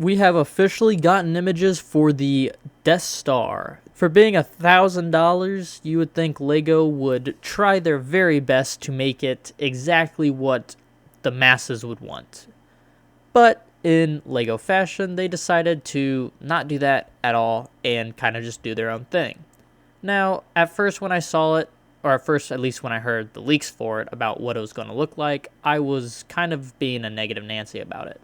We have officially gotten images for the Death Star. For being $1,000, you would think LEGO would try their very best to make it exactly what the masses would want. But in LEGO fashion, they decided to not do that at all and kind of just do their own thing. Now, at first when I saw it, or at first at least when I heard the leaks for it about what it was going to look like, I was kind of being a negative Nancy about it.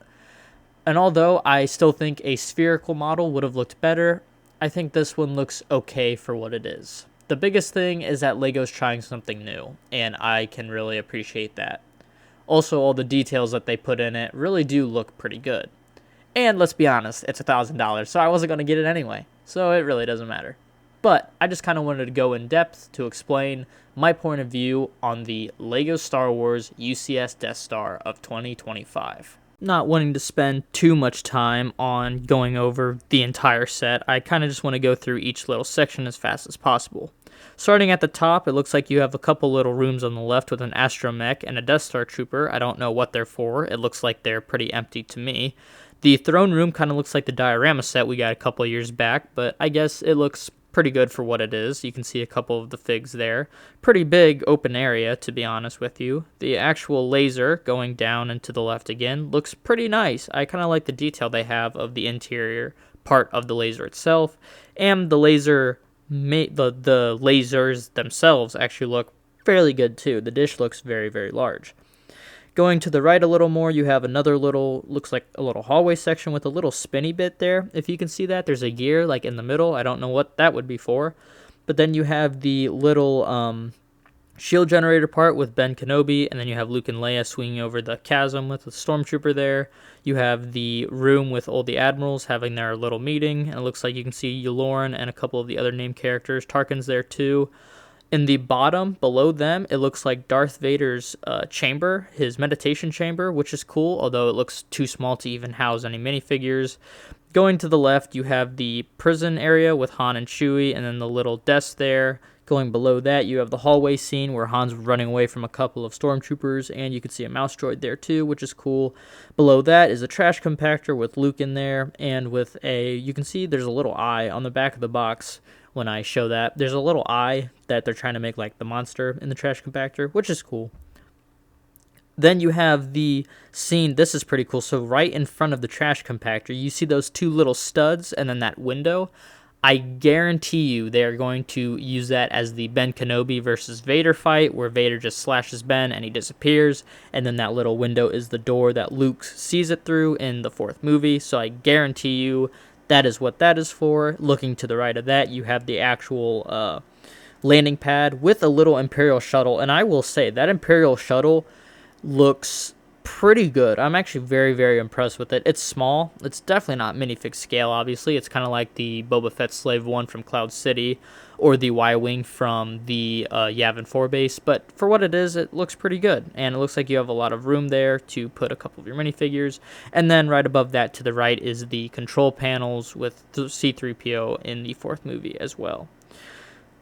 And although I still think a spherical model would have looked better, I think this one looks okay for what it is. The biggest thing is that LEGO's trying something new, and I can really appreciate that. Also, all the details that they put in it really do look pretty good. And let's be honest, it's $1,000, so I wasn't going to get it anyway, so it really doesn't matter. But I just kind of wanted to go in depth to explain my point of view on the LEGO Star Wars UCS Death Star of 2025. Not wanting to spend too much time on going over the entire set, I kind of just want to go through each little section as fast as possible. Starting at the top, it looks like you have a couple little rooms on the left with an astromech and a Death Star trooper. I don't know what they're for. It looks like they're pretty empty to me. The throne room kind of looks like the diorama set we got a couple years back, but I guess it looks pretty good for what it is. You can see a couple of the figs there. Pretty big open area, to be honest with you. The actual laser going down and to the left again looks pretty nice. I kind of like the detail they have of the interior part of the laser itself, and the the lasers themselves actually look fairly good too. The dish looks very, very large. Going to the right a little more, you have another little, looks like a little hallway section with a little spinny bit there. If you can see that, there's a gear like in the middle. I don't know what that would be for. But then you have the little shield generator part with Ben Kenobi, and then you have Luke and Leia swinging over the chasm with the stormtrooper there. You have the room with all the admirals having their little meeting, and it looks like you can see Yulorn and a couple of the other named characters. Tarkin's there too. In the bottom, below them, it looks like Darth Vader's chamber, his meditation chamber, which is cool, although it looks too small to even house any minifigures. Going to the left, you have the prison area with Han and Chewie, and then the little desk there. Going below that, you have the hallway scene where Han's running away from a couple of stormtroopers, and you can see a mouse droid there too, which is cool. Below that is a trash compactor with Luke in there, and with you can see there's a little eye on the back of the box. When I show that, there's a little eye that they're trying to make like the monster in the trash compactor, which is cool. Then you have the scene, this is pretty cool, so right in front of the trash compactor, you see those two little studs and then that window. I guarantee you they are going to use that as the Ben Kenobi versus Vader fight, where Vader just slashes Ben and he disappears, and then that little window is the door that Luke sees it through in the fourth movie, so I guarantee you that is what that is for. Looking to the right of that, you have the actual landing pad with a little Imperial shuttle. And I will say, that Imperial shuttle looks pretty good. I'm actually very, very impressed with it. It's small. It's definitely not minifig scale, obviously. It's kind of like the Boba Fett Slave 1 from Cloud City or the Y-Wing from the Yavin 4 base. But for what it is, it looks pretty good. And it looks like you have a lot of room there to put a couple of your minifigures. And then right above that to the right is the control panels with C-3PO in the fourth movie as well.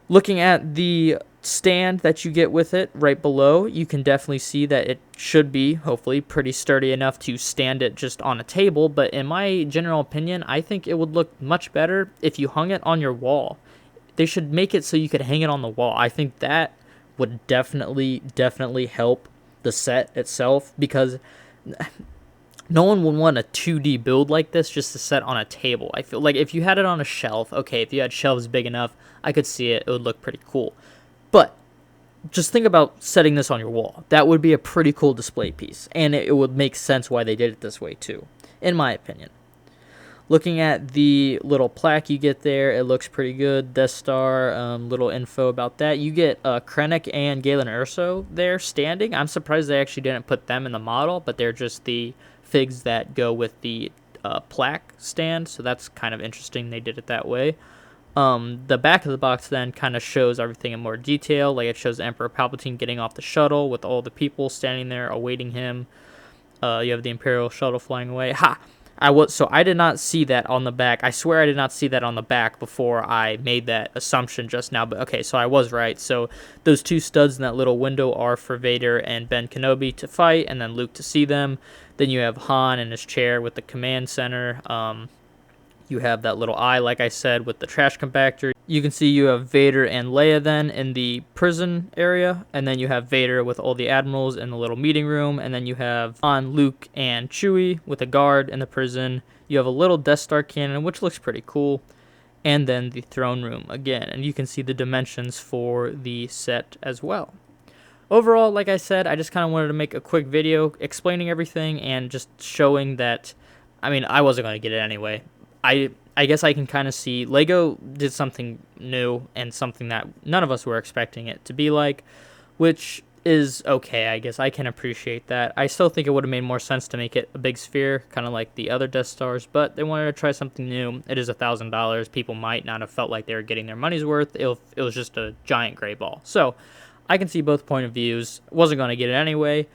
Looking at the stand that you get with it right below, you can definitely see that it should be, hopefully, pretty sturdy enough to stand it just on a table. But in my general opinion, I think it would look much better if you hung it on your wall. They should make it so you could hang it on the wall. I think that would definitely help the set itself, because no one would want a 2D build like this just to set on a table. I feel like if you had it on a shelf, okay, if you had shelves big enough, I could see it. It would look pretty cool. But just think about setting this on your wall. That would be a pretty cool display piece, and it would make sense why they did it this way too, in my opinion. Looking at the little plaque you get there, it looks pretty good. Death Star, little info about that. You get Krennic and Galen Erso there standing. I'm surprised they actually didn't put them in the model, but they're just the figs that go with the plaque stand, so that's kind of interesting they did it that way. The back of the box then kind of shows everything in more detail. Like it shows Emperor Palpatine getting off the shuttle with all the people standing there awaiting him. You have the Imperial shuttle flying away. I did not see that on the back. I swear I did not see that on the back before I made that assumption just now. But okay, so I was right. So those two studs in that little window are for Vader and Ben Kenobi to fight, and then Luke to see them. Then you have Han in his chair with the command center. You have that little eye, like I said, with the trash compactor. You can see you have Vader and Leia then in the prison area, and then you have Vader with all the admirals in the little meeting room, and then you have Han, Luke, and Chewie with a guard in the prison. You have a little Death Star cannon, which looks pretty cool, and then the throne room again, and you can see the dimensions for the set as well. Overall, like I said, I just kind of wanted to make a quick video explaining everything and just showing that, I mean, I wasn't going to get it anyway. I guess I can kind of see LEGO did something new and something that none of us were expecting it to be like, which is okay, I guess. I can appreciate that. I still think it would have made more sense to make it a big sphere, kind of like the other Death Stars, but they wanted to try something new. It is $1,000. People might not have felt like they were getting their money's worth if it was just a giant gray ball. So I can see both point of views. Wasn't going to get it anyway.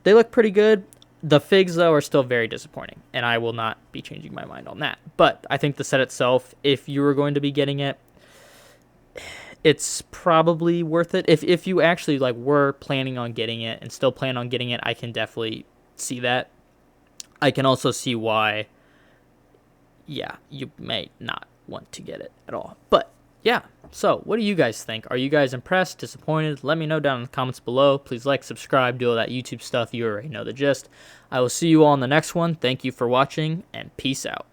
They look pretty good. The figs, though, are still very disappointing, and I will not be changing my mind on that. But I think the set itself, if you were going to be getting it, it's probably worth it. If you actually like were planning on getting it and still plan on getting it, I can definitely see that. I can also see why, yeah, you may not want to get it at all. But yeah, so what do you guys think? Are you guys impressed, disappointed? Let me know down in the comments below. Please like, subscribe, do all that YouTube stuff. You already know the gist. I will see you all in the next one. Thank you for watching, and peace out.